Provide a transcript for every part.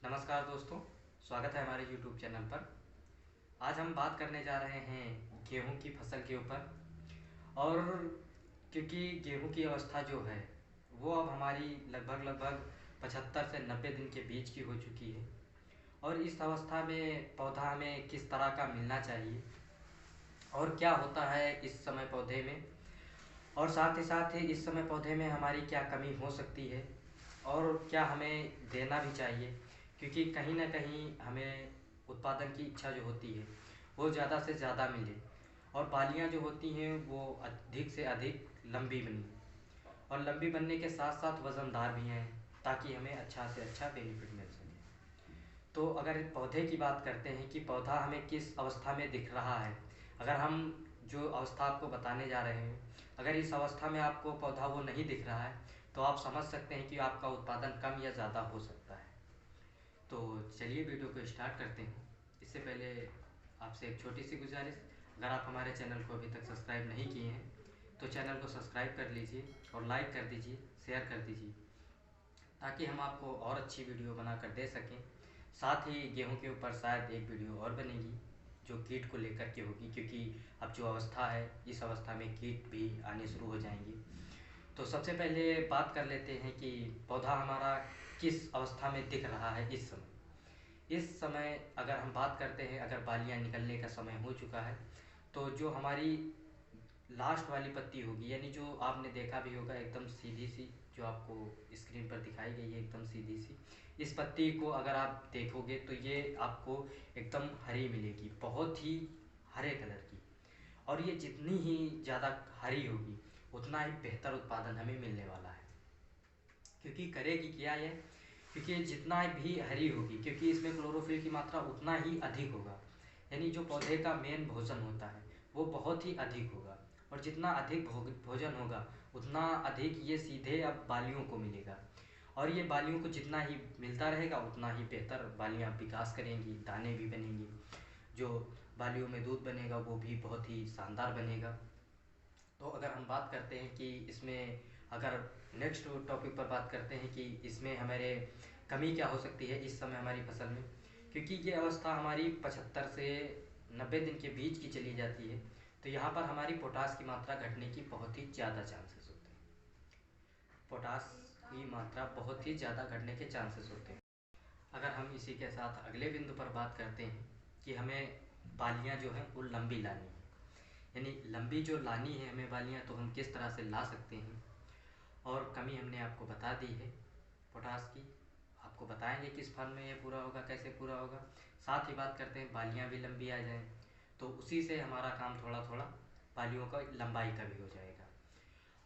नमस्कार दोस्तों, स्वागत है हमारे YouTube चैनल पर। आज हम बात करने जा रहे हैं गेहूं की फसल के ऊपर। और क्योंकि गेहूं की अवस्था जो है वो अब हमारी लगभग 75 से 90 दिन के बीच की हो चुकी है। और इस अवस्था में पौधा हमें किस तरह का मिलना चाहिए और क्या होता है इस समय पौधे में, और साथ ही इस समय पौधे में हमारी क्या कमी हो सकती है और क्या हमें देना भी चाहिए, क्योंकि कहीं ना कहीं हमें उत्पादन की इच्छा जो होती है वो ज़्यादा से ज़्यादा मिले और बालियाँ जो होती हैं वो अधिक से अधिक लंबी बनी, और लंबी बनने के साथ साथ वज़नदार भी हैं, ताकि हमें अच्छा से अच्छा बेनिफिट मिल सके। तो अगर पौधे की बात करते हैं कि पौधा हमें किस अवस्था में दिख रहा है, अगर हम जो अवस्था आपको बताने जा रहे हैं, अगर इस अवस्था में आपको पौधा वो नहीं दिख रहा है तो आप समझ सकते हैं कि आपका उत्पादन कम या ज़्यादा हो सकता है। तो चलिए वीडियो को स्टार्ट करते हैं। इससे पहले आपसे एक छोटी सी गुजारिश, अगर आप हमारे चैनल को अभी तक सब्सक्राइब नहीं किए हैं तो चैनल को सब्सक्राइब कर लीजिए और लाइक कर दीजिए, शेयर कर दीजिए, ताकि हम आपको और अच्छी वीडियो बनाकर दे सकें। साथ ही गेहूं के ऊपर शायद एक वीडियो और बनेगी जो कीट को लेकर के होगी, क्योंकि अब जो अवस्था है इस अवस्था में कीट भी आने शुरू हो जाएंगे। तो सबसे पहले बात कर लेते हैं कि पौधा हमारा किस अवस्था में दिख रहा है इस समय। इस समय अगर हम बात करते हैं, अगर बालियाँ निकलने का समय हो चुका है तो जो हमारी लास्ट वाली पत्ती होगी, यानी जो आपने देखा भी होगा एकदम सीधी सी, जो आपको स्क्रीन पर दिखाई गई है एकदम सीधी सी, इस पत्ती को अगर आप देखोगे तो ये आपको एकदम हरी मिलेगी, बहुत ही हरे कलर की। और ये जितनी ही ज़्यादा हरी होगी उतना ही बेहतर उत्पादन हमें मिलने वाला है। क्योंकि करेगी क्या ये, क्योंकि जितना भी हरी होगी, क्योंकि इसमें क्लोरोफिल की मात्रा उतना ही अधिक होगा, यानी जो पौधे का मेन भोजन होता है वो बहुत ही अधिक होगा। और जितना अधिक भोजन होगा उतना अधिक ये सीधे अब बालियों को मिलेगा, और ये बालियों को जितना ही मिलता रहेगा उतना ही बेहतर बालियाँ विकास करेंगी, दाने भी बनेंगी, जो बालियों में दूध बनेगा वो भी बहुत ही शानदार बनेगा। तो अगर हम बात करते हैं कि इसमें, अगर नेक्स्ट टॉपिक पर बात करते हैं कि इसमें हमारे कमी क्या हो सकती है इस समय हमारी फसल में, क्योंकि ये अवस्था हमारी 75 से 90 दिन के बीच की चली जाती है, तो यहाँ पर हमारी पोटास की मात्रा घटने की बहुत ही ज़्यादा चांसेस होते हैं। पोटास की मात्रा बहुत ही ज़्यादा घटने के चांसेस होते हैं। अगर हम इसी के साथ अगले बिंदु पर बात करते हैं कि हमें बालियाँ जो हैं वो लंबी लानी है, यानी लंबी जो लानी है हमें बालियाँ, तो हम किस तरह से ला सकते हैं। और कमी हमने आपको बता दी है पोटास की, आपको बताएंगे किस फल में ये पूरा होगा, कैसे पूरा होगा। साथ ही बात करते हैं बालियाँ भी लंबी आ जाएं, तो उसी से हमारा काम थोड़ा थोड़ा बालियों का लंबाई का भी हो जाएगा।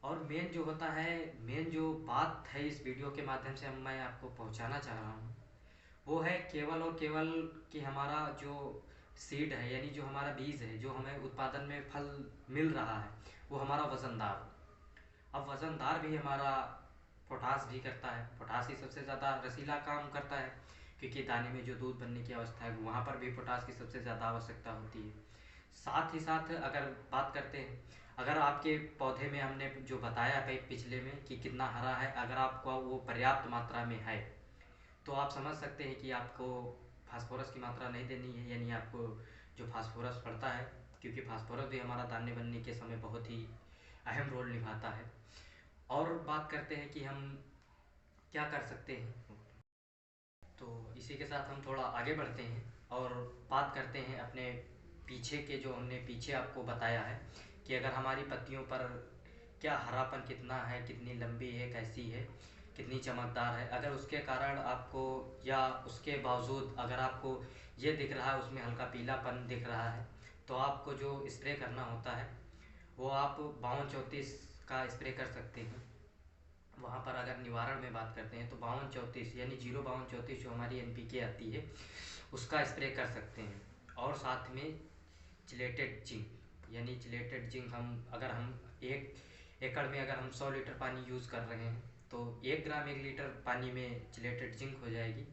और मेन जो होता है, मेन जो बात है इस वीडियो के माध्यम से हम मैं आपको पहुंचाना चाह रहा हूँ, वो है केवल और केवल कि हमारा जो सीड है, यानी जो हमारा बीज है, जो हमें उत्पादन में फल मिल रहा है, वो हमारा वज़नदार हो। अब वज़नदार भी हमारा पोटास भी करता है, पोटास ही सबसे ज़्यादा रसीला काम करता है, क्योंकि दाने में जो दूध बनने की अवस्था है वहाँ पर भी पोटास की सबसे ज़्यादा आवश्यकता होती है। साथ ही साथ अगर बात करते हैं, अगर आपके पौधे में हमने जो बताया है पिछले में कि कितना हरा है, अगर आपको वो पर्याप्त मात्रा में है तो आप समझ सकते हैं कि आपको फास्फोरस की मात्रा नहीं देनी है, यानी आपको जो फास्फोरस पड़ता है, क्योंकि फास्फोरस भी हमारा दाने बनने के समय बहुत ही अहम रोल निभाता है। और बात करते हैं कि हम क्या कर सकते हैं, तो इसी के साथ हम थोड़ा आगे बढ़ते हैं और बात करते हैं अपने पीछे के, जो हमने पीछे आपको बताया है कि अगर हमारी पत्तियों पर क्या हरापन कितना है, कितनी लंबी है, कैसी है, कितनी चमकदार है, अगर उसके कारण आपको या उसके बावजूद अगर आपको ये दिख रहा है उसमें हल्का पीलापन दिख रहा है, तो आपको जो स्प्रे करना होता है वो आप 5234 का स्प्रे कर सकते हैं। वहाँ पर अगर निवारण में बात करते हैं तो 5234 यानी 05234 जो हमारी NPK आती है उसका स्प्रे कर सकते हैं। और साथ में चिलेटेड जिंक, यानी चिलेटेड जिंक हम अगर हम 1 एकड़ में अगर हम 100 लीटर पानी यूज़ कर रहे हैं तो 1 ग्राम 1 लीटर पानी में चिलेटेड जिंक हो जाएगी।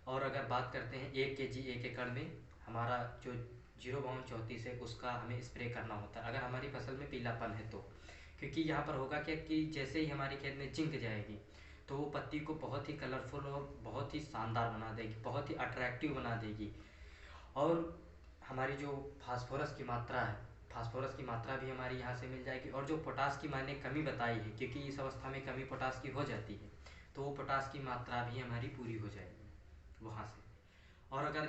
और अगर बात करते हैं 1 kg 1 एकड़ में, हमारा जो 0 बावन 34 है उसका हमें स्प्रे करना होता है अगर हमारी फसल में पीलापन है तो, क्योंकि यहाँ पर होगा क्या कि जैसे ही हमारे खेत में जिंक जाएगी तो वो पत्ती को बहुत ही कलरफुल और बहुत ही शानदार बना देगी, बहुत ही अट्रैक्टिव बना देगी। और हमारी जो फास्फोरस की मात्रा है, फास्फोरस की मात्रा भी हमारी यहाँ से मिल जाएगी। और जो पोटास की मैंने कमी बताई है, क्योंकि इस अवस्था में कमी पोटास की हो जाती है, तो वो पोटास की मात्रा भी हमारी पूरी हो जाएगी वहाँ से। और अगर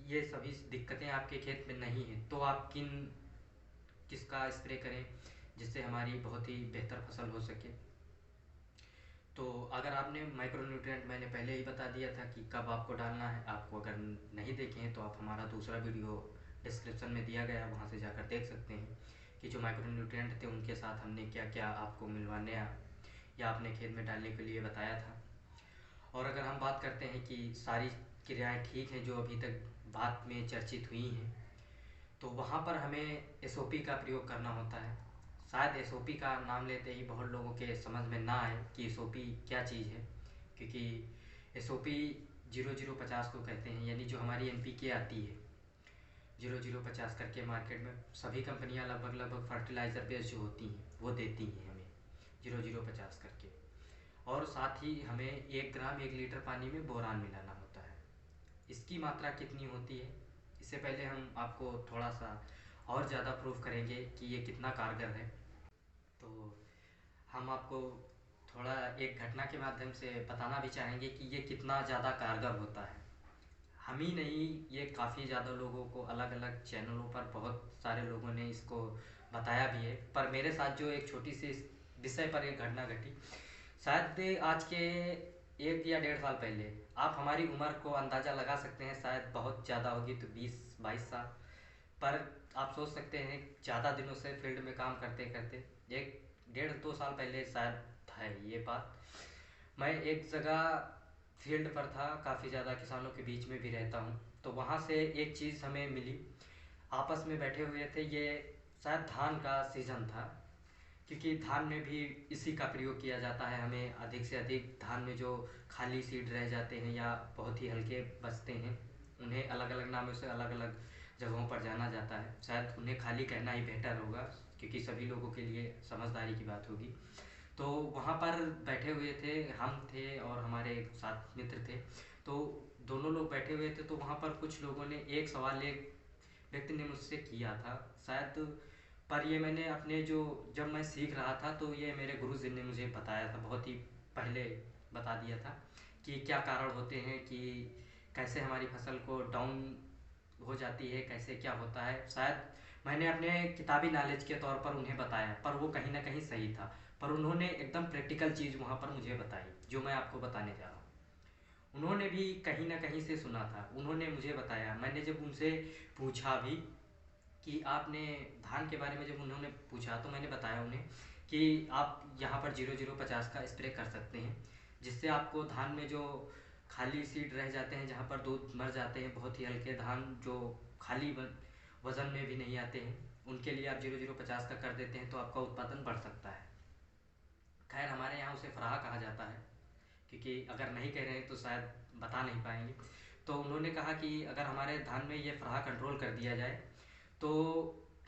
ये सभी दिक्कतें आपके खेत में नहीं हैं तो आप किसका स्प्रे करें जिससे हमारी बहुत ही बेहतर फसल हो सके। तो अगर आपने माइक्रोन्यूट्रिएंट मैंने पहले ही बता दिया था कि कब आपको डालना है, आपको अगर नहीं देखे हैं तो आप हमारा दूसरा वीडियो डिस्क्रिप्शन में दिया गया है, वहाँ से जाकर देख सकते हैं कि जो माइक्रोन्यूट्रिएंट थे उनके साथ हमने क्या क्या आपको मिलवाने या अपने खेत में डालने के लिए बताया था। और अगर हम बात करते हैं कि सारी क्रियाएं ठीक हैं जो अभी तक बात में चर्चित हुई हैं, तो वहाँ पर हमें एसओपी का प्रयोग करना होता है। शायद एसओपी का नाम लेते ही बहुत लोगों के समझ में ना आए कि एसओपी क्या चीज़ है, क्योंकि एसओपी 0050 को कहते हैं, यानी जो हमारी एनपीके आती है 0050 करके मार्केट में सभी कंपनियां लगभग फर्टिलाइज़र बेस्ड जो होती हैं वो देती हैं हमें 0050 करके। और साथ ही हमें 1 ग्राम 1 लीटर पानी में बोरान मिलाना होता है। इसकी मात्रा कितनी होती है, इससे पहले हम आपको थोड़ा सा और ज़्यादा प्रूफ करेंगे कि ये कितना कारगर है। तो हम आपको थोड़ा एक घटना के माध्यम से बताना भी चाहेंगे कि ये कितना ज़्यादा कारगर होता है। हम ही नहीं, ये काफ़ी ज़्यादा लोगों को अलग अलग चैनलों पर बहुत सारे लोगों ने इसको बताया भी है। पर मेरे साथ जो एक छोटी सी इस विषय पर एक घटना घटी, शायद आज के 1 या 1.5 साल पहले, आप हमारी उम्र को अंदाज़ा लगा सकते हैं, शायद बहुत ज़्यादा होगी तो 20-22 साल। पर आप सोच सकते हैं ज़्यादा दिनों से फील्ड में काम करते करते 1-1.5-2 साल पहले शायद है ये बात। मैं एक जगह फील्ड पर था, काफ़ी ज़्यादा किसानों के बीच में भी रहता हूँ, तो वहाँ से एक चीज़ हमें मिली। आपस में बैठे हुए थे, ये शायद धान का सीज़न था, क्योंकि धान में भी इसी का प्रयोग किया जाता है। हमें अधिक से अधिक धान में जो खाली सीड रह जाते हैं या बहुत ही हल्के बचते हैं, उन्हें अलग अलग नामों से अलग अलग जगहों पर जाना जाता है। शायद उन्हें खाली कहना ही बेहतर होगा, क्योंकि सभी लोगों के लिए समझदारी की बात होगी। तो वहाँ पर बैठे हुए थे, हम थे और हमारे एक साथ मित्र थे, तो दोनों लोग बैठे हुए थे। तो वहाँ पर कुछ लोगों ने एक सवाल एक व्यक्ति ने मुझसे किया था शायद, पर ये मैंने अपने जो जब मैं सीख रहा था तो ये मेरे गुरुजी ने मुझे बताया था, बहुत ही पहले बता दिया था कि क्या कारण होते हैं, कि कैसे हमारी फसल को डाउन हो जाती है, कैसे क्या होता है। शायद मैंने अपने किताबी नॉलेज के तौर पर उन्हें बताया, पर वो कहीं ना कहीं सही था। पर उन्होंने एकदम प्रैक्टिकल चीज़ वहाँ पर मुझे बताई जो मैं आपको बताने जा रहा हूँ। उन्होंने भी कहीं ना कहीं से सुना था, उन्होंने मुझे बताया। मैंने जब उनसे पूछा भी कि आपने धान के बारे में, जब उन्होंने पूछा तो मैंने बताया उन्हें कि आप यहाँ पर 0050 का स्प्रे कर सकते हैं, जिससे आपको धान में जो खाली सीड रह जाते हैं, जहाँ पर दूध मर जाते हैं, बहुत ही हल्के धान जो खाली वज़न में भी नहीं आते हैं, उनके लिए आप 0050 का कर देते हैं तो आपका उत्पादन बढ़ सकता है। खैर हमारे यहाँ उसे फराहा कहा जाता है, क्योंकि अगर नहीं कह रहे हैं तो शायद बता नहीं पाएंगे। तो उन्होंने कहा कि अगर हमारे धान में ये फराहा कंट्रोल कर दिया जाए तो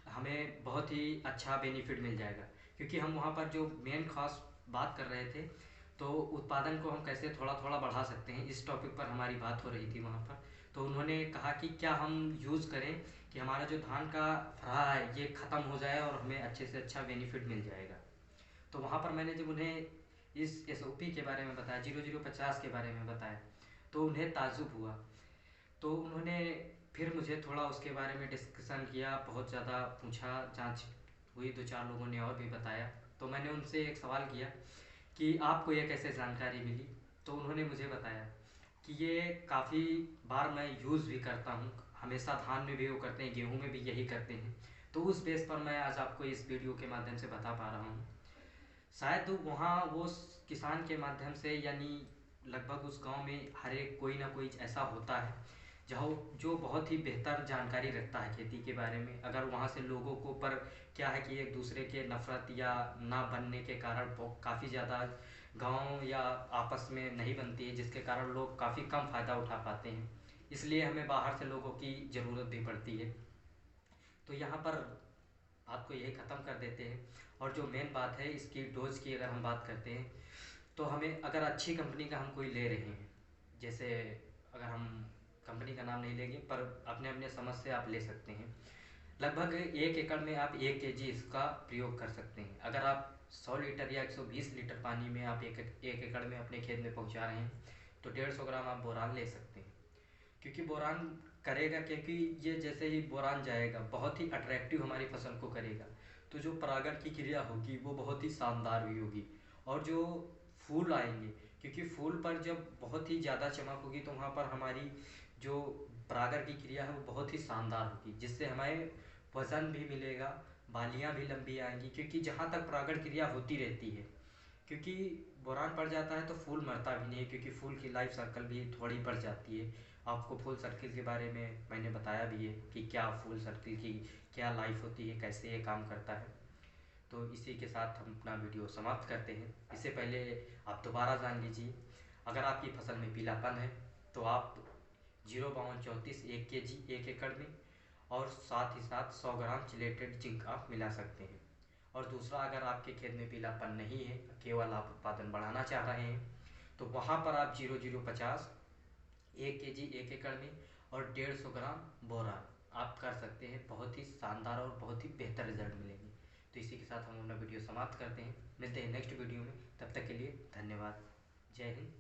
हमें बहुत ही अच्छा बेनिफिट मिल जाएगा। क्योंकि हम वहाँ पर जो मेन खास बात कर रहे थे, तो उत्पादन को हम कैसे थोड़ा थोड़ा बढ़ा सकते हैं, इस टॉपिक पर हमारी बात हो रही थी वहाँ पर। तो उन्होंने कहा कि क्या हम यूज़ करें कि हमारा जो धान का फराहा है ये ख़त्म हो जाए और हमें अच्छे से अच्छा बेनिफिट मिल जाएगा। तो वहाँ पर मैंने जब उन्हें इस एसओपी के बारे में बताया, 0050 के बारे में बताया, तो उन्हें ताज्जुब हुआ। तो उन्होंने फिर मुझे थोड़ा उसके बारे में डिस्कशन किया, बहुत ज़्यादा पूछा, जांच हुई, 2-4 लोगों ने और भी बताया। तो मैंने उनसे एक सवाल किया कि आपको ये कैसे जानकारी मिली। तो उन्होंने मुझे बताया कि ये काफ़ी बार मैं यूज़ भी करता हूँ, हमेशा धान में भी वो करते हैं, गेहूँ में भी यही करते हैं। तो उस बेस पर मैं आज आपको इस वीडियो के माध्यम से बता पा रहा हूँ। शायद वहाँ वो किसान के माध्यम से, यानी लगभग उस गांव में हर एक कोई ना कोई ऐसा होता है जहाँ जो बहुत ही बेहतर जानकारी रखता है खेती के बारे में। अगर वहाँ से लोगों को, पर क्या है कि एक दूसरे के नफ़रत या ना बनने के कारण काफ़ी ज़्यादा गांव या आपस में नहीं बनती है, जिसके कारण लोग काफ़ी कम फ़ायदा उठा पाते हैं। इसलिए हमें बाहर से लोगों की ज़रूरत भी पड़ती है। तो यहाँ पर बात को यही ख़त्म कर देते हैं। और जो मेन बात है इसकी डोज की, अगर हम बात करते हैं तो हमें अगर अच्छी कंपनी का हम कोई ले रहे हैं, जैसे अगर हम कंपनी का नाम नहीं लेंगे पर अपने अपने समझ से आप ले सकते हैं, लगभग 1 एकड़ में आप 1 kg इसका प्रयोग कर सकते हैं। अगर आप 100 लीटर या 120 लीटर पानी में आप एक एकड़ में अपने खेत में पहुंचा रहे हैं तो 150 ग्राम आप बोरान ले सकते हैं। क्योंकि बोरान करेगा, क्योंकि ये जैसे ही बोरान जाएगा बहुत ही अट्रैक्टिव हमारी फसल को करेगा, तो जो परागण की क्रिया होगी वो बहुत ही शानदार भी होगी। और जो फूल आएंगे, क्योंकि फूल पर जब बहुत ही ज़्यादा चमक होगी तो वहाँ पर हमारी जो परागण की क्रिया है वो बहुत ही शानदार होगी, जिससे हमें वजन भी मिलेगा, बालियाँ भी लंबी आएंगी। क्योंकि जहाँ तक परागण क्रिया होती रहती है, क्योंकि बोरान पड़ जाता है तो फूल मरता भी नहीं है, क्योंकि फूल की लाइफ सर्कल भी थोड़ी बढ़ जाती है। आपको फूल सर्किल के बारे में मैंने बताया भी है कि क्या फूल सर्किल की क्या लाइफ होती है, कैसे ये काम करता है। तो इसी के साथ हम अपना वीडियो समाप्त करते हैं। इससे पहले आप दोबारा जान लीजिए, अगर आपकी फसल में पीलापन है तो आप 05234 1 kg 1 एकड़ में, और साथ ही साथ 100 ग्राम चिलेटेड जिंक आप मिला सकते हैं। और दूसरा, अगर आपके खेत में पीलापन नहीं है, केवल आप उत्पादन बढ़ाना चाह रहे हैं, तो वहाँ पर आप 0050 1 kg 1 एकड़ में और 150 ग्राम बोरान आप कर सकते हैं। बहुत ही शानदार और बहुत ही बेहतर रिजल्ट मिलेंगे। तो इसी के साथ हम अपना वीडियो समाप्त करते हैं। मिलते हैं नेक्स्ट वीडियो में, तब तक के लिए धन्यवाद। जय हिंद।